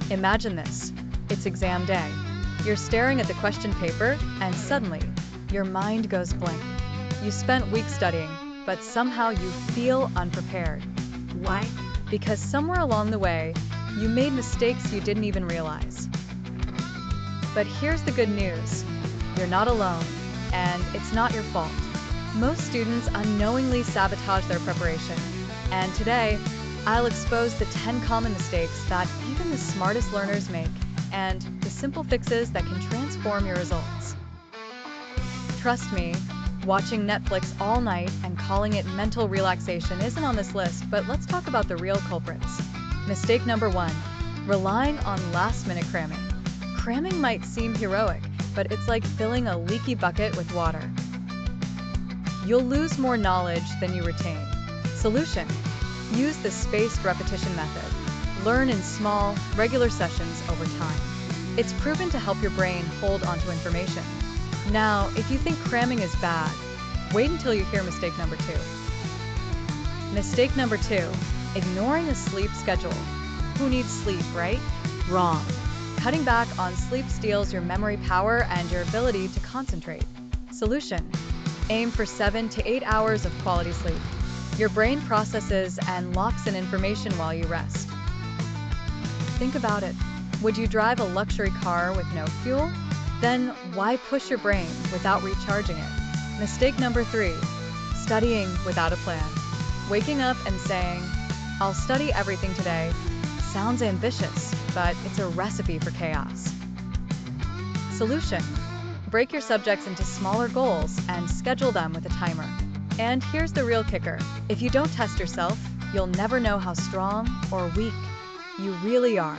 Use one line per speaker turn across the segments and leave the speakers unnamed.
Imagine this. It's exam day. You're staring at the question paper, and suddenly, your mind goes blank. You spent weeks studying, but somehow you feel unprepared. Why? Because somewhere along the way, you made mistakes you didn't even realize. But here's the good news. You're not alone, and it's not your fault. Most students unknowingly sabotage their preparation, and today, I'll expose the 10 common mistakes that even the smartest learners make, and the simple fixes that can transform your results. Trust me, watching Netflix all night and calling it mental relaxation isn't on this list, but let's talk about the real culprits. Mistake number 1, relying on last-minute cramming. Cramming might seem heroic, but it's like filling a leaky bucket with water. You'll lose more knowledge than you retain. Solution: use the spaced repetition method. Learn in small, regular sessions over time. It's proven to help your brain hold onto information. Now, if you think cramming is bad, wait until you hear mistake number 2. Mistake number 2, ignoring a sleep schedule. Who needs sleep, right? Wrong. Cutting back on sleep steals your memory power and your ability to concentrate. Solution: aim for 7 to 8 hours of quality sleep. Your brain processes and locks in information while you rest. Think about it. Would you drive a luxury car with no fuel? Then why push your brain without recharging it? Mistake number 3, studying without a plan. Waking up and saying, "I'll study everything today," sounds ambitious, but it's a recipe for chaos. Solution: break your subjects into smaller goals and schedule them with a timer. And here's the real kicker. If you don't test yourself, you'll never know how strong or weak you really are.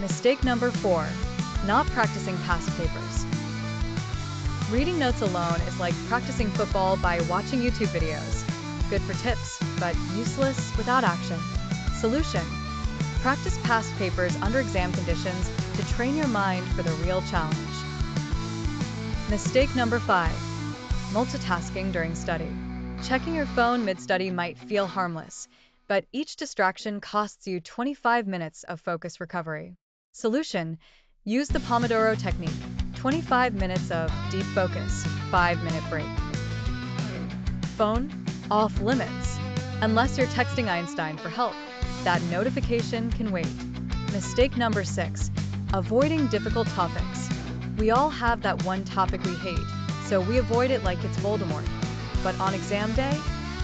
Mistake number 4, not practicing past papers. Reading notes alone is like practicing football by watching YouTube videos. Good for tips, but useless without action. Solution: practice past papers under exam conditions to train your mind for the real challenge. Mistake number 5, multitasking during study. Checking your phone mid-study might feel harmless, but each distraction costs you 25 minutes of focus recovery. Solution: use the Pomodoro technique. 25 minutes of deep focus, 5-minute break. Phone off limits. Unless you're texting Einstein for help, that notification can wait. Mistake number 6, avoiding difficult topics. We all have that one topic we hate, so we avoid it like it's Voldemort. But on exam day,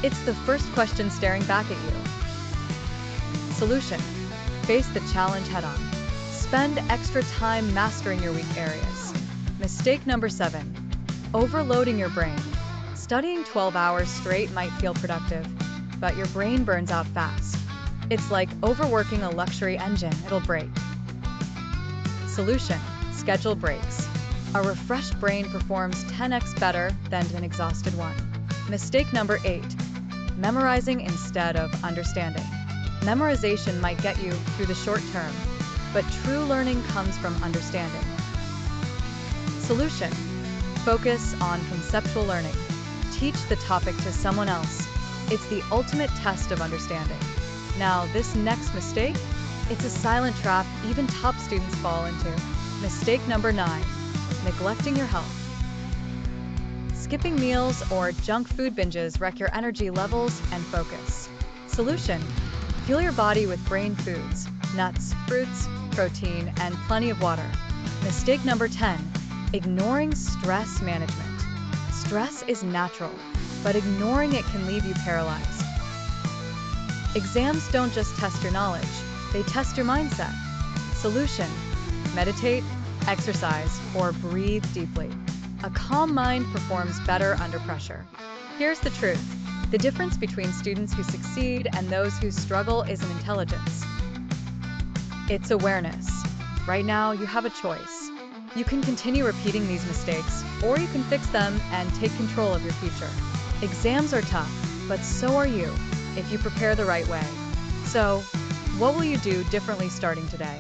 it's the first question staring back at you. Solution: face the challenge head-on. Spend extra time mastering your weak areas. Mistake number 7, overloading your brain. Studying 12 hours straight might feel productive, but your brain burns out fast. It's like overworking a luxury engine, it'll break. Solution: schedule breaks. A refreshed brain performs 10x better than an exhausted one. Mistake number 8, memorizing instead of understanding. Memorization might get you through the short term, but true learning comes from understanding. Solution: focus on conceptual learning. Teach the topic to someone else. It's the ultimate test of understanding. Now, this next mistake, it's a silent trap even top students fall into. Mistake number 9, neglecting your health. Skipping meals or junk food binges wreck your energy levels and focus. Solution: fuel your body with brain foods, nuts, fruits, protein, and plenty of water. Mistake number 10, ignoring stress management. Stress is natural, but ignoring it can leave you paralyzed. Exams don't just test your knowledge, they test your mindset. Solution: meditate, exercise, or breathe deeply. A calm mind performs better under pressure. Here's the truth. The difference between students who succeed and those who struggle isn't intelligence. It's awareness. Right now, you have a choice. You can continue repeating these mistakes, or you can fix them and take control of your future. Exams are tough, but so are you, if you prepare the right way. So, what will you do differently starting today?